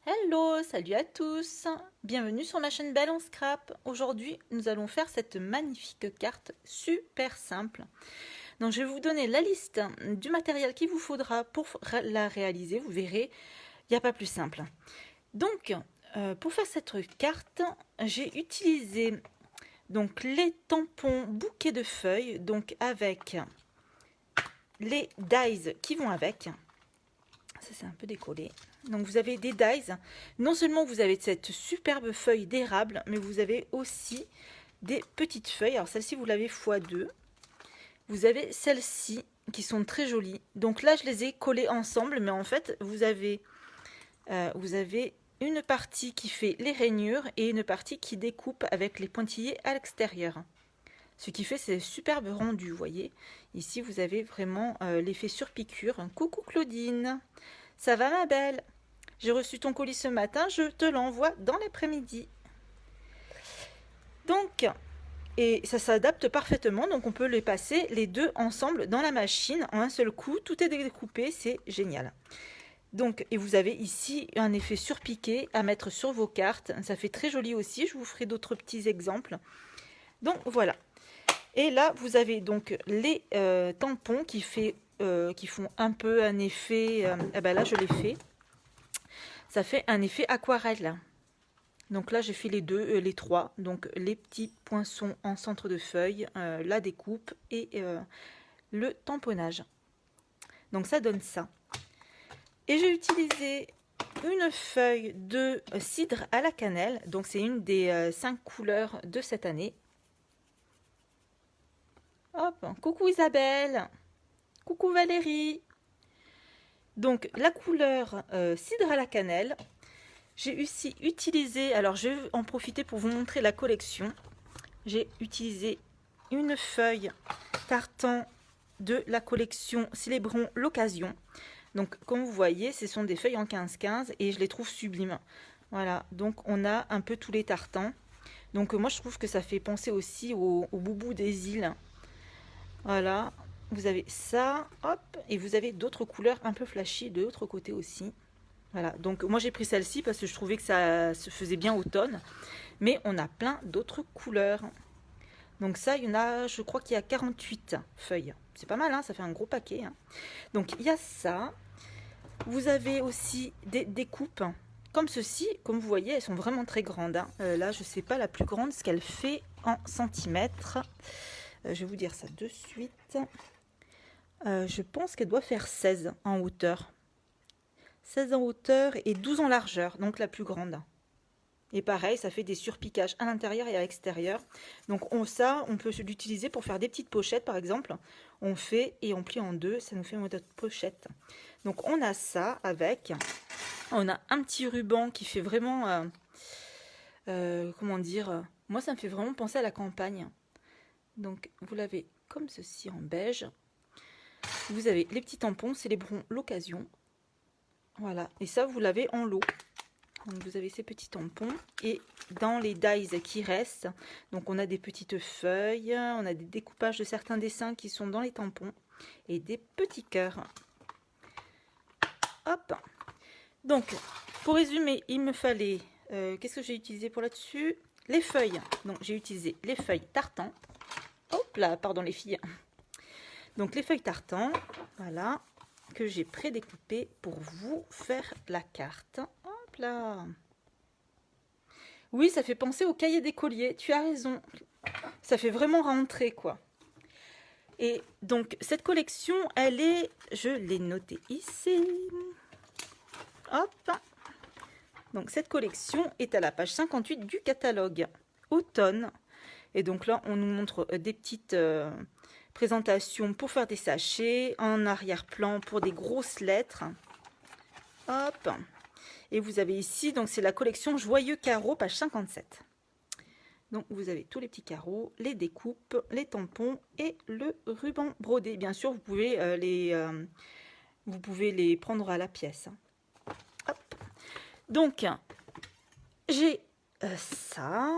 Hello, salut à tous, bienvenue sur ma chaîne Belle en Scrap. Aujourd'hui, nous allons faire cette magnifique carte super simple. Donc, je vais vous donner la liste du matériel qu'il vous faudra pour la réaliser. Vous verrez, il n'y a pas plus simple. Donc, pour faire cette carte, j'ai utilisé donc les tampons bouquets de feuilles, donc avec les dies qui vont avec. Ça, c'est un peu décollé. Donc vous avez des dies. Non seulement vous avez cette superbe feuille d'érable, mais vous avez aussi des petites feuilles. Alors celle-ci, vous l'avez x2. Vous avez celles-ci qui sont très jolies. Donc là, je les ai collées ensemble, mais en fait, vous avez une partie qui fait les rainures et une partie qui découpe avec les pointillés à l'extérieur. Ce qui fait ces superbes rendus, vous voyez. Ici, vous avez vraiment l'effet sur piqûre. Coucou Claudine, ça va ma belle? J'ai reçu ton colis ce matin, je te l'envoie dans l'après-midi. Donc, et ça s'adapte parfaitement, donc on peut les passer les deux ensemble dans la machine en un seul coup. Tout est découpé, c'est génial. Donc, et vous avez ici un effet surpiqué à mettre sur vos cartes. Ça fait très joli aussi, je vous ferai d'autres petits exemples. Donc voilà. Et là, vous avez donc les tampons qui font un peu un effet... ben là, je l'ai fait. Ça fait un effet aquarelle. Donc là, j'ai fait les deux, les trois. Donc les petits poinçons en centre de feuille, la découpe et le tamponnage. Donc ça donne ça. Et j'ai utilisé une feuille de cidre à la cannelle. Donc c'est une des 5 couleurs de cette année. Hop, coucou Isabelle, coucou Valérie. Donc la couleur cidre à la cannelle. J'ai aussi utilisé, alors je vais en profiter pour vous montrer la collection. J'ai utilisé une feuille tartan de la collection Célébrons l'occasion. Donc comme vous voyez, ce sont des feuilles en 15-15 et je les trouve sublimes. Voilà, donc on a un peu tous les tartans. Donc moi je trouve que ça fait penser aussi au boubou des îles. Voilà, vous avez ça, hop, et vous avez d'autres couleurs un peu flashy de l'autre côté aussi. Voilà, donc moi j'ai pris celle-ci parce que je trouvais que ça se faisait bien automne. Mais on a plein d'autres couleurs. Donc ça, il y en a, je crois qu'il y a 48 feuilles. C'est pas mal, hein, ça fait un gros paquet. Hein. Donc il y a ça. Vous avez aussi des découpes comme ceci. Comme vous voyez, elles sont vraiment très grandes. Hein. Là, je ne sais pas la plus grande, ce qu'elle fait en centimètres. Je vais vous dire ça de suite. Je pense qu'elle doit faire 16 en hauteur. 16 en hauteur et 12 en largeur, donc la plus grande. Et pareil, ça fait des surpiquages à l'intérieur et à l'extérieur. Donc ça, on peut l'utiliser pour faire des petites pochettes, par exemple. On fait et on plie en deux, ça nous fait une pochette. Donc on a ça avec. On a un petit ruban qui fait vraiment... comment dire, moi, ça me fait vraiment penser à la campagne. Donc vous l'avez comme ceci en beige. Vous avez les petits tampons, Célébrons l'occasion. Voilà, et ça, vous l'avez en lot. Donc vous avez ces petits tampons et dans les dies qui restent, donc on a des petites feuilles, on a des découpages de certains dessins qui sont dans les tampons et des petits cœurs. Hop. Donc pour résumer, il me fallait, qu'est-ce que j'ai utilisé pour là-dessus? Les feuilles. Donc j'ai utilisé les feuilles tartan. Hop là, pardon les filles. Donc les feuilles tartan, voilà, que j'ai pré-découpées pour vous faire la carte. Hop là. Oui, ça fait penser au cahier d'écolier, tu as raison. Ça fait vraiment rentrer, quoi. Et donc, cette collection, elle est... Je l'ai notée ici. Hop. Donc, cette collection est à la page 58 du catalogue automne. Et donc là, on nous montre des petites présentations pour faire des sachets. En arrière-plan, pour des grosses lettres. Hop. Et vous avez ici, donc c'est la collection Joyeux Carreaux, page 57. Donc vous avez tous les petits carreaux, les découpes, les tampons et le ruban brodé. Bien sûr, vous pouvez les prendre à la pièce. Hop. Donc, j'ai ça,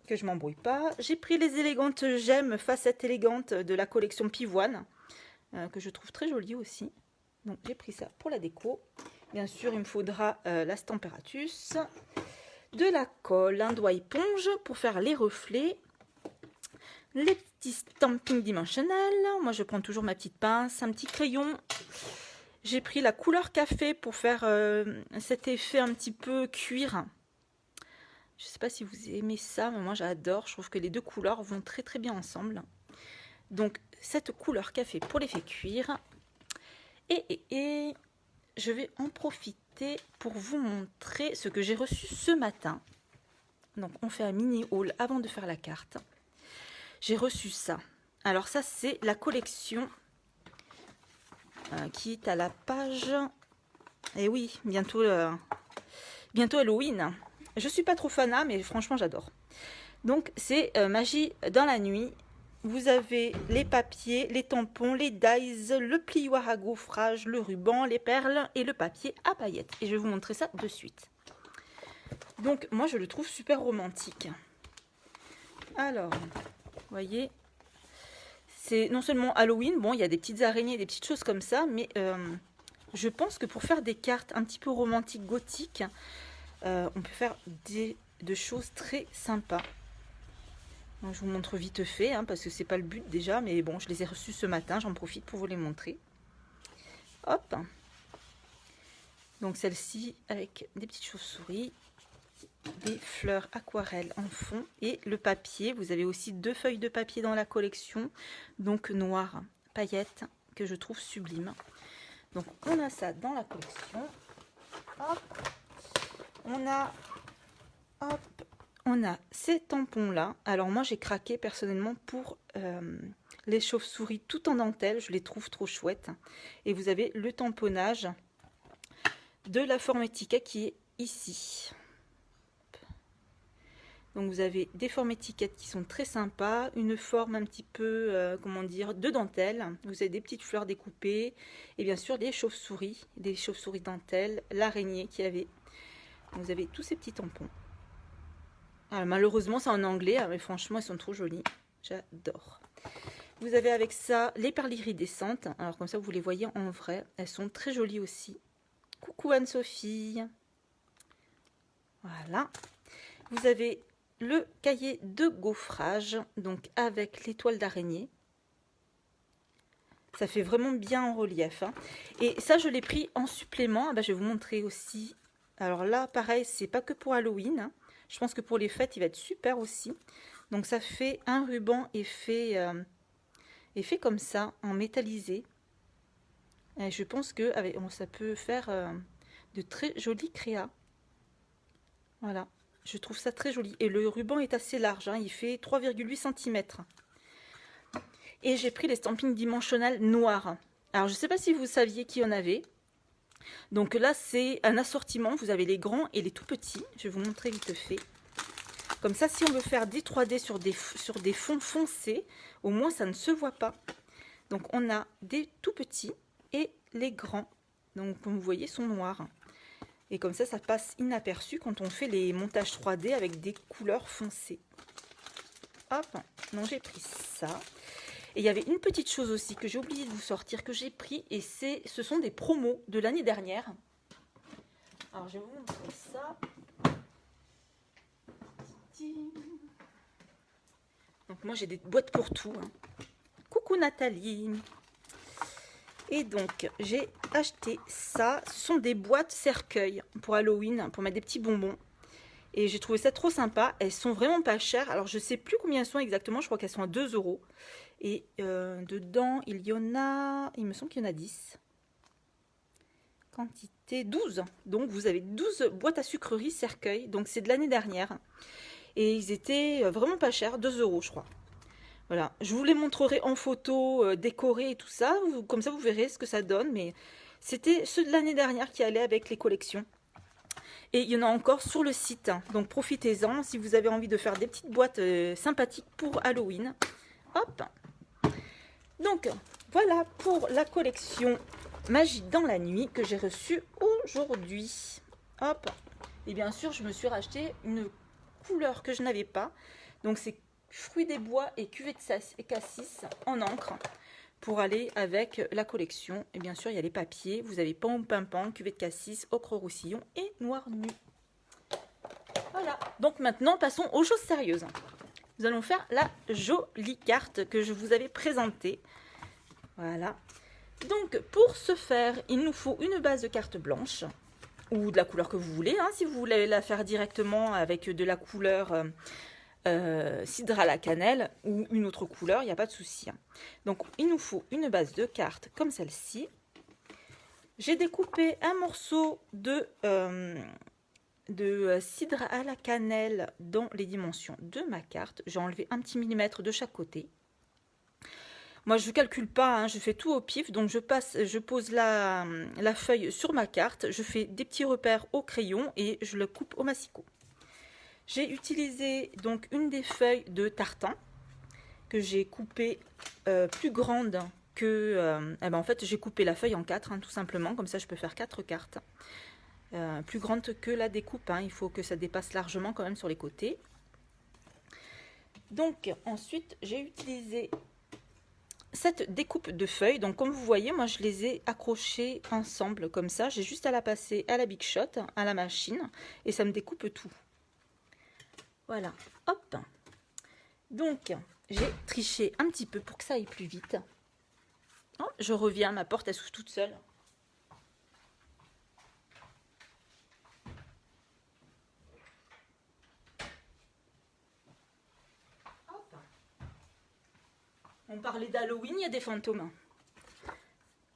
que je m'embrouille pas. J'ai pris les élégantes gemmes facettes élégantes de la collection Pivoine, que je trouve très jolie aussi. Donc j'ai pris ça pour la déco. Bien sûr, il me faudra la Stamparatus, de la colle, un doigt éponge pour faire les reflets, les petits stamping dimensionnels. Moi, je prends toujours ma petite pince, un petit crayon. J'ai pris la couleur café pour faire cet effet un petit peu cuir. Je ne sais pas si vous aimez ça, mais moi j'adore. Je trouve que les deux couleurs vont très très bien ensemble. Donc, cette couleur café pour l'effet cuir. Et je vais en profiter pour vous montrer ce que j'ai reçu ce matin. Donc, on fait un mini haul avant de faire la carte. J'ai reçu ça. Alors ça, c'est la collection qui est à la page... Et oui, bientôt Halloween. Je suis pas trop fanat, mais franchement, j'adore. Donc, c'est Magie dans la nuit. Vous avez les papiers, les tampons, les dies, le plioir à gaufrage, le ruban, les perles et le papier à paillettes. Et je vais vous montrer ça de suite. Donc, moi, je le trouve super romantique. Alors, vous voyez, c'est non seulement Halloween, bon, il y a des petites araignées, des petites choses comme ça, mais je pense que pour faire des cartes un petit peu romantiques, gothiques, on peut faire de choses très sympas. Donc, je vous montre vite fait, hein, parce que c'est pas le but déjà, mais bon, je les ai reçus ce matin, j'en profite pour vous les montrer. Hop. Donc celle-ci avec des petites chauves-souris, des fleurs aquarelles en fond et le papier. Vous avez aussi 2 feuilles de papier dans la collection, donc noir, paillettes, que je trouve sublime. Donc on a ça dans la collection. Hop. On a ces tampons-là. Alors moi, j'ai craqué personnellement pour les chauves-souris tout en dentelle. Je les trouve trop chouettes. Et vous avez le tamponnage de la forme étiquette qui est ici. Donc vous avez des formes étiquettes qui sont très sympas. Une forme un petit peu, comment dire, de dentelle. Vous avez des petites fleurs découpées. Et bien sûr, des chauves-souris dentelle. L'araignée qui avait. Vous avez tous ces petits tampons. Alors, malheureusement, c'est en anglais, mais franchement, elles sont trop jolies. J'adore. Vous avez avec ça les perles iridescentes. Alors, comme ça, vous les voyez en vrai. Elles sont très jolies aussi. Coucou Anne-Sophie. Voilà. Vous avez le cahier de gaufrage, donc avec l'étoile d'araignée. Ça fait vraiment bien en relief. Hein. Et ça, je l'ai pris en supplément. Ah ben, je vais vous montrer aussi. Alors là, pareil, c'est pas que pour Halloween. Hein. Je pense que pour les fêtes, il va être super aussi. Donc ça fait un ruban effet comme ça, en métallisé. Et je pense que ça peut faire de très jolis créas. Voilà, je trouve ça très joli. Et le ruban est assez large, hein, il fait 3,8 cm. Et j'ai pris les stampings dimensionnels noirs. Alors je ne sais pas si vous saviez qu'il y en avait. Donc là, c'est un assortiment. Vous avez les grands et les tout petits. Je vais vous montrer vite fait. Comme ça, si on veut faire des 3D sur des fonds foncés, au moins ça ne se voit pas. Donc on a des tout petits et les grands. Donc comme vous voyez, sont noirs. Et comme ça passe inaperçu quand on fait les montages 3D avec des couleurs foncées. Hop, donc j'ai pris ça. Et il y avait une petite chose aussi que j'ai oublié de vous sortir, que j'ai pris, et ce sont des promos de l'année dernière. Alors je vais vous montrer ça. Donc moi j'ai des boîtes pour tout. Hein. Coucou Nathalie. Et donc j'ai acheté ça. Ce sont des boîtes cercueil pour Halloween, pour mettre des petits bonbons. Et j'ai trouvé ça trop sympa. Elles sont vraiment pas chères. Alors je sais plus combien elles sont exactement. Je crois qu'elles sont à 2 €. Et dedans il y en a, il me semble qu'il y en a 10. Quantité 12. Donc vous avez 12 boîtes à sucreries cercueil. Donc c'est de l'année dernière. Et ils étaient vraiment pas chers, 2 € je crois. Voilà, je vous les montrerai en photo décorées et tout ça. Comme ça vous verrez ce que ça donne. Mais c'était ceux de l'année dernière qui allaient avec les collections. Et il y en a encore sur le site. Donc profitez-en si vous avez envie de faire des petites boîtes sympathiques pour Halloween. Hop. Donc voilà pour la collection Magie dans la nuit que j'ai reçue aujourd'hui. Hop. Et bien sûr, je me suis racheté une couleur que je n'avais pas. Donc c'est Fruits des bois et cuvée de cassis en encre pour aller avec la collection. Et bien sûr, il y a les papiers. Vous avez pan pimpant, cuvette cassis, ocre roussillon et noir nu. Voilà. Donc maintenant, passons aux choses sérieuses. Nous allons faire la jolie carte que je vous avais présentée. Voilà. Donc, pour ce faire, il nous faut une base de carte blanche ou de la couleur que vous voulez. Hein, si vous voulez la faire directement avec de la couleur cidre à la cannelle ou une autre couleur, il n'y a pas de souci. Hein. Donc, il nous faut une base de carte comme celle-ci. J'ai découpé un morceau de cidre à la cannelle dans les dimensions de ma carte. J'ai enlevé un petit millimètre de chaque côté. Moi, je ne calcule pas, hein, je fais tout au pif. Donc, je pose la feuille sur ma carte. Je fais des petits repères au crayon et je le coupe au massicot. J'ai utilisé donc une des feuilles de tartan que j'ai coupée plus grande que... en fait, j'ai coupé la feuille en 4, hein, tout simplement. Comme ça, je peux faire 4 cartes. Plus grande que la découpe. Hein, il faut que ça dépasse largement quand même sur les côtés. Donc, ensuite, j'ai utilisé... cette découpe de feuilles, donc comme vous voyez, moi je les ai accrochées ensemble comme ça. J'ai juste à la passer à la Big Shot, à la machine, et ça me découpe tout. Voilà, hop. Donc, j'ai triché un petit peu pour que ça aille plus vite. Oh, je reviens, ma porte elle s'ouvre toute seule. On parlait d'Halloween, il y a des fantômes.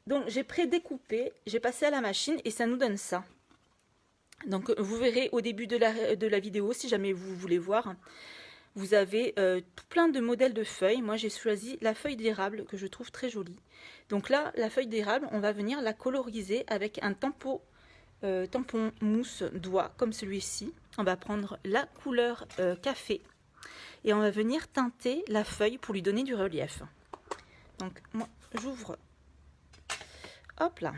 Donc j'ai pré-découpé, j'ai passé à la machine et ça nous donne ça. Donc vous verrez au début de la vidéo, si jamais vous voulez voir, vous avez tout plein de modèles de feuilles. Moi j'ai choisi la feuille d'érable que je trouve très jolie. Donc là, la feuille d'érable, on va venir la coloriser avec un tampon mousse doigt comme celui-ci. On va prendre la couleur café. Et on va venir teinter la feuille pour lui donner du relief. Donc, moi, j'ouvre. Hop là.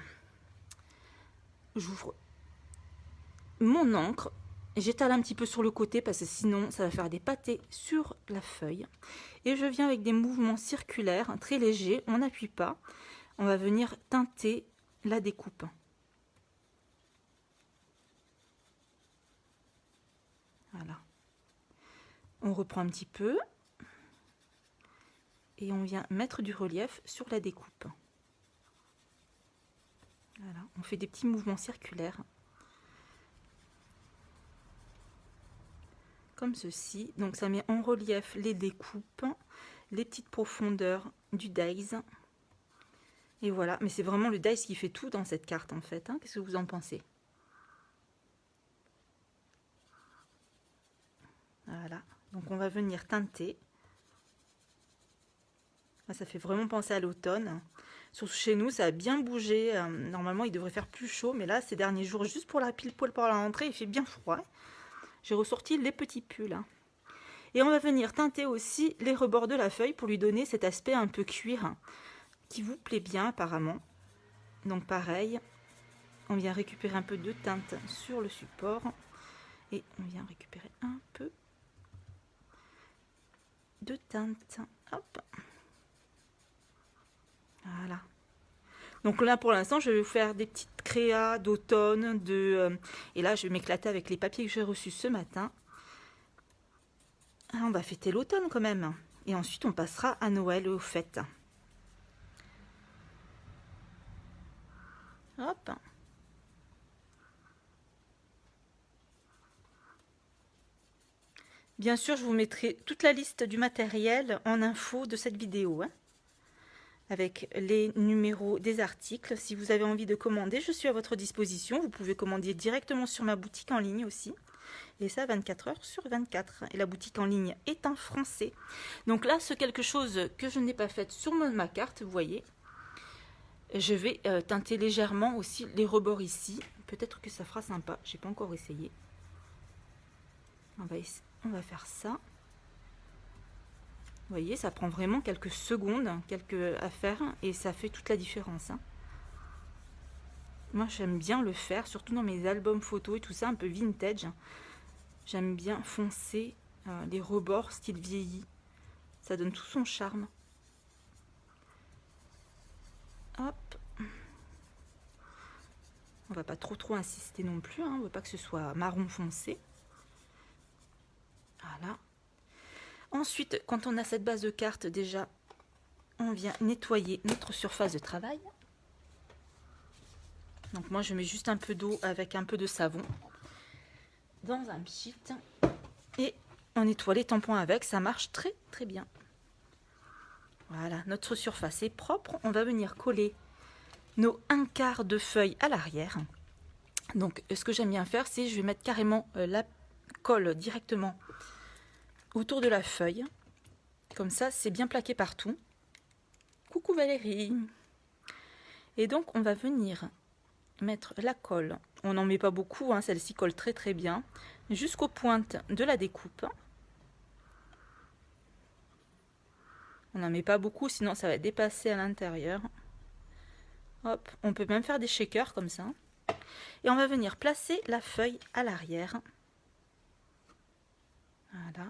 J'ouvre mon encre. J'étale un petit peu sur le côté parce que sinon, ça va faire des pâtés sur la feuille. Et je viens avec des mouvements circulaires très légers. On n'appuie pas. On va venir teinter la découpe. Voilà. On reprend un petit peu et on vient mettre du relief sur la découpe. Voilà, on fait des petits mouvements circulaires comme ceci. Donc ça met en relief les découpes, les petites profondeurs du dies. Et voilà, mais c'est vraiment le dies qui fait tout dans cette carte en fait. Hein. Qu'est-ce que vous en pensez? Voilà. Donc on va venir teinter. Ça fait vraiment penser à l'automne. Surtout chez nous, ça a bien bougé. Normalement, il devrait faire plus chaud. Mais là, ces derniers jours, juste pour la pile poil pour la rentrée, il fait bien froid. J'ai ressorti les petits pulls. Et on va venir teinter aussi les rebords de la feuille pour lui donner cet aspect un peu cuir qui vous plaît bien apparemment. Donc pareil, on vient récupérer un peu de teinte sur le support. Et on vient récupérer un peu de teinte. Hop. Voilà. Donc là, pour l'instant, je vais vous faire des petites créas d'automne. Et là, je vais m'éclater avec les papiers que j'ai reçus ce matin. Ah, on va fêter l'automne quand même. Et ensuite, on passera à Noël et aux fêtes. Hop. Bien sûr, je vous mettrai toute la liste du matériel en info de cette vidéo, hein, avec les numéros des articles. Si vous avez envie de commander, je suis à votre disposition. Vous pouvez commander directement sur ma boutique en ligne aussi. Et ça, 24 heures sur 24. Et la boutique en ligne est en français. Donc là, c'est quelque chose que je n'ai pas fait sur ma carte, vous voyez. Je vais teinter légèrement aussi les rebords ici. Peut-être que ça fera sympa. Je n'ai pas encore essayé. On va faire ça. Vous voyez, ça prend vraiment quelques secondes à faire et ça fait toute la différence. Hein. Moi, j'aime bien le faire, surtout dans mes albums photos et tout ça, un peu vintage. J'aime bien foncer les rebords style vieilli. Ça donne tout son charme. Hop. On va pas trop insister non plus, hein. On veut pas que ce soit marron foncé. Voilà. Ensuite, quand on a cette base de carte, déjà, on vient nettoyer notre surface de travail. Donc moi, je mets juste un peu d'eau avec un peu de savon dans un pchit. Et on nettoie les tampons avec, ça marche très bien. Voilà, notre surface est propre. On va venir coller nos 1/4 de feuille à l'arrière. Donc ce que j'aime bien faire, c'est je vais mettre carrément la colle directement autour de la feuille. Comme ça, c'est bien plaqué partout. Coucou Valérie. Et donc, on va venir mettre la colle. On n'en met pas beaucoup, hein, celle-ci colle très bien. Jusqu'aux pointes de la découpe. On n'en met pas beaucoup, sinon ça va dépasser à l'intérieur. Hop, on peut même faire des shakers comme ça. Et on va venir placer la feuille à l'arrière. Voilà.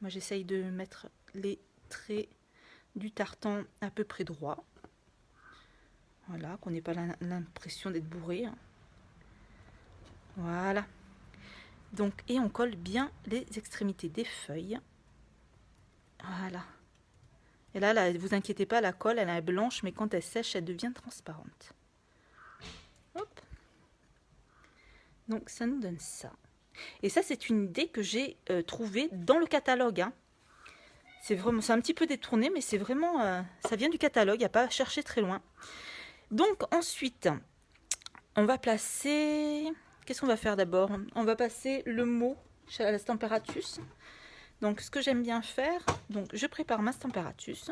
Moi, j'essaye de mettre les traits du tartan à peu près droit. Voilà, qu'on n'ait pas l'impression d'être bourré. Voilà. Donc, et on colle bien les extrémités des feuilles. Voilà. Et là, vous inquiétez pas, la colle, elle est blanche, mais quand elle sèche, elle devient transparente. Hop. Donc, ça nous donne ça. Et ça, c'est une idée que j'ai trouvée dans le catalogue. Hein. C'est un petit peu détourné, mais c'est vraiment... ça vient du catalogue, il n'y a pas à chercher très loin. Donc, ensuite, on va placer... Qu'est-ce qu'on va faire d'abord? On va passer le mot à la Stamparatus. Donc, ce que j'aime bien faire, donc je prépare ma Stamparatus.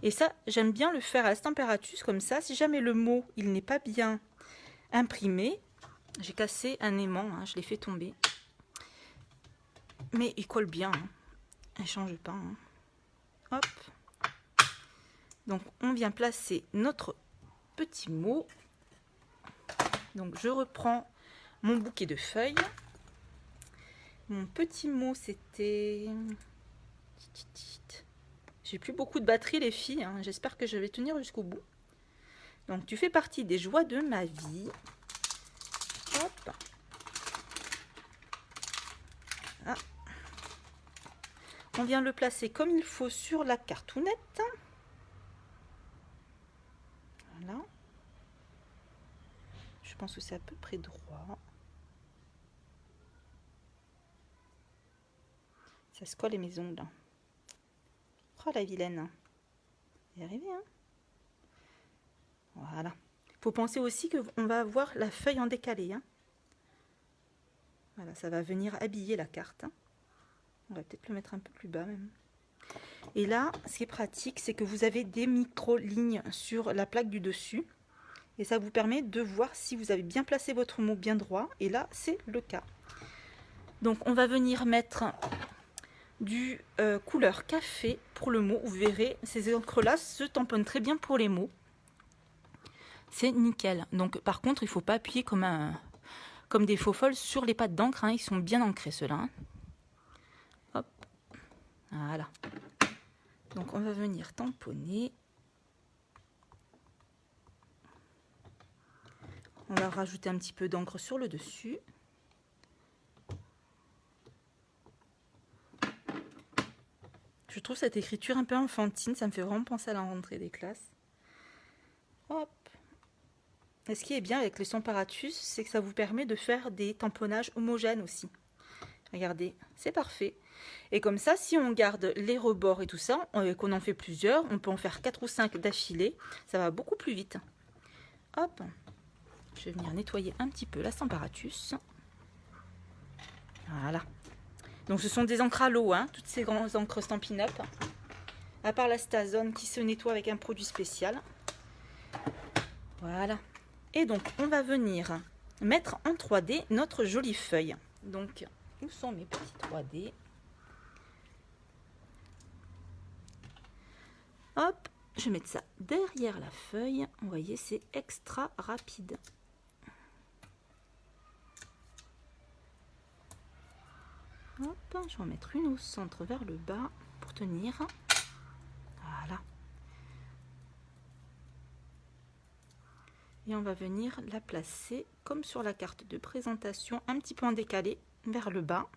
Et ça, j'aime bien le faire à la Stamparatus, comme ça. Si jamais le mot, il n'est pas bien imprimé, j'ai cassé un aimant, hein, je l'ai fait tomber. Mais il colle bien, hein. Il ne change pas. Hein. Hop. Donc, on vient placer notre petit mot. Donc, je reprends mon bouquet de feuilles. Mon petit mot, c'était... J'ai plus beaucoup de batterie, les filles. Hein. J'espère que je vais tenir jusqu'au bout. Donc, tu fais partie des joies de ma vie. Hop. Ah. On vient le placer comme il faut sur la cartoonette. Voilà. Je pense que c'est à peu près droit. Ça se colle à mes ongles. Oh la vilaine. Y arriver, hein. Voilà. Il faut penser aussi qu'on va avoir la feuille en décalé. Hein. Voilà, ça va venir habiller la carte. Hein. On va peut-être le mettre un peu plus bas même. Et là, ce qui est pratique, c'est que vous avez des micro-lignes sur la plaque du dessus. Et ça vous permet de voir si vous avez bien placé votre mot bien droit. Et là, c'est le cas. Donc, on va venir mettre du couleur café pour le mot. Vous verrez, ces encres-là se tamponnent très bien pour les mots. C'est nickel. Donc, par contre, il ne faut pas appuyer comme des faux folles sur les pattes d'encre. Hein. Ils sont bien ancrés, ceux-là. Hein. Hop. Voilà. Donc, on va venir tamponner. On va rajouter un petit peu d'encre sur le dessus. Je trouve cette écriture un peu enfantine. Ça me fait vraiment penser à la rentrée des classes. Hop. Et ce qui est bien avec les Stamparatus, c'est que ça vous permet de faire des tamponnages homogènes aussi. Regardez, c'est parfait. Et comme ça, si on garde les rebords et tout ça, qu'on en fait plusieurs, on peut en faire 4 ou 5 d'affilée. Ça va beaucoup plus vite. Hop. Je vais venir nettoyer un petit peu la Stamparatus. Voilà. Donc ce sont des encres à l'eau, hein, toutes ces grandes encres Stampin' Up. À part la Stazone qui se nettoie avec un produit spécial. Voilà. Et donc on va venir mettre en 3D notre jolie feuille. Donc où sont mes petits 3D? Hop, je vais mettre ça derrière la feuille. Vous voyez, c'est extra rapide. Hop, je vais en mettre une au centre vers le bas pour tenir. Voilà. Et on va venir la placer comme sur la carte de présentation, un petit peu en décalé vers le bas.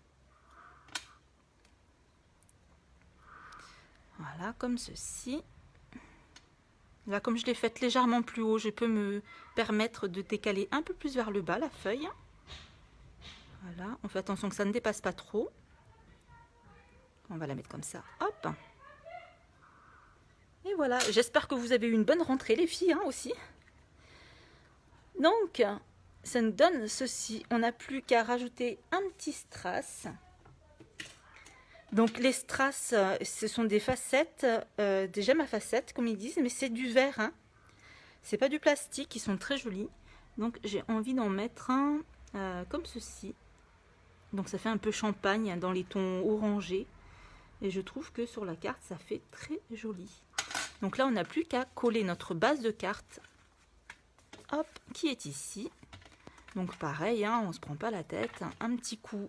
Voilà, comme ceci. Là, comme je l'ai faite légèrement plus haut, je peux me permettre de décaler un peu plus vers le bas la feuille. Voilà, on fait attention que ça ne dépasse pas trop. On va la mettre comme ça, hop. Et voilà, j'espère que vous avez eu une bonne rentrée les filles hein, aussi. Donc, ça nous donne ceci. On n'a plus qu'à rajouter un petit strass. Donc les strass, ce sont des facettes, des gemmes à facettes comme ils disent, mais c'est du verre. Hein. C'est pas du plastique, ils sont très jolis. Donc j'ai envie d'en mettre un comme ceci. Donc ça fait un peu champagne dans les tons orangés. Et je trouve que sur la carte, ça fait très joli. Donc là, on n'a plus qu'à coller notre base de carte. Hop, qui est ici. Donc pareil, hein, on ne se prend pas la tête. Un petit coup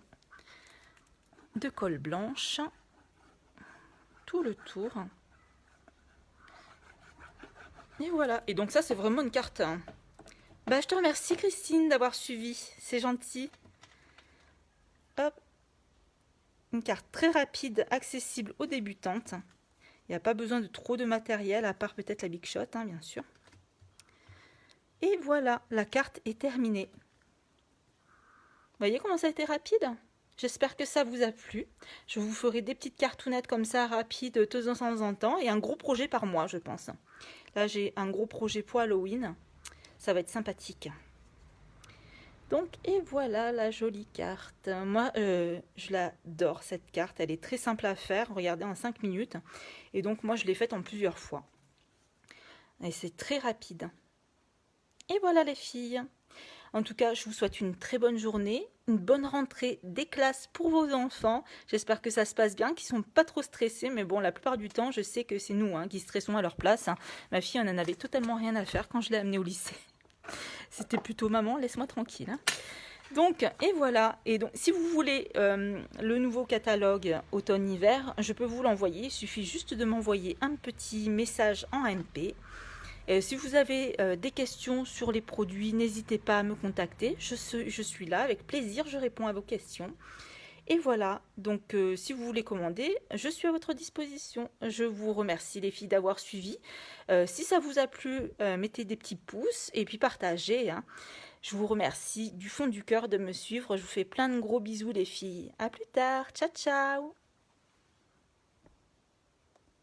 de colle blanche. Tout le tour. Et voilà. Et donc ça, c'est vraiment une carte. Hein. Bah, je te remercie Christine d'avoir suivi. C'est gentil. Hop. Une carte très rapide, accessible aux débutantes. Il n'y a pas besoin de trop de matériel, à part peut-être la Big Shot, hein, bien sûr. Et voilà, la carte est terminée. Vous voyez comment ça a été rapide? J'espère que ça vous a plu. Je vous ferai des petites cartounettes comme ça, rapides, de temps en temps. Et un gros projet par mois, je pense. Là, j'ai un gros projet pour Halloween. Ça va être sympathique. Donc, et voilà la jolie carte. Moi, je l'adore cette carte. Elle est très simple à faire. Regardez, en 5 minutes. Et donc, moi, je l'ai faite en plusieurs fois. Et c'est très rapide. Et voilà les filles. En tout cas, je vous souhaite une très bonne journée, une bonne rentrée des classes pour vos enfants. J'espère que ça se passe bien, qu'ils ne sont pas trop stressés. Mais bon, la plupart du temps, je sais que c'est nous hein, qui stressons à leur place. Hein. Ma fille, on en avait totalement rien à faire quand je l'ai amenée au lycée. C'était plutôt maman, laisse-moi tranquille. Hein. Donc, et voilà. Et donc, si vous voulez le nouveau catalogue automne-hiver, je peux vous l'envoyer. Il suffit juste de m'envoyer un petit message en AMP. Et si vous avez des questions sur les produits, n'hésitez pas à me contacter. Je suis là avec plaisir, je réponds à vos questions. Et voilà, donc si vous voulez commander, je suis à votre disposition. Je vous remercie les filles d'avoir suivi. Si ça vous a plu, mettez des petits pouces et puis partagez. Hein. Je vous remercie du fond du cœur de me suivre. Je vous fais plein de gros bisous les filles. À plus tard, ciao ciao.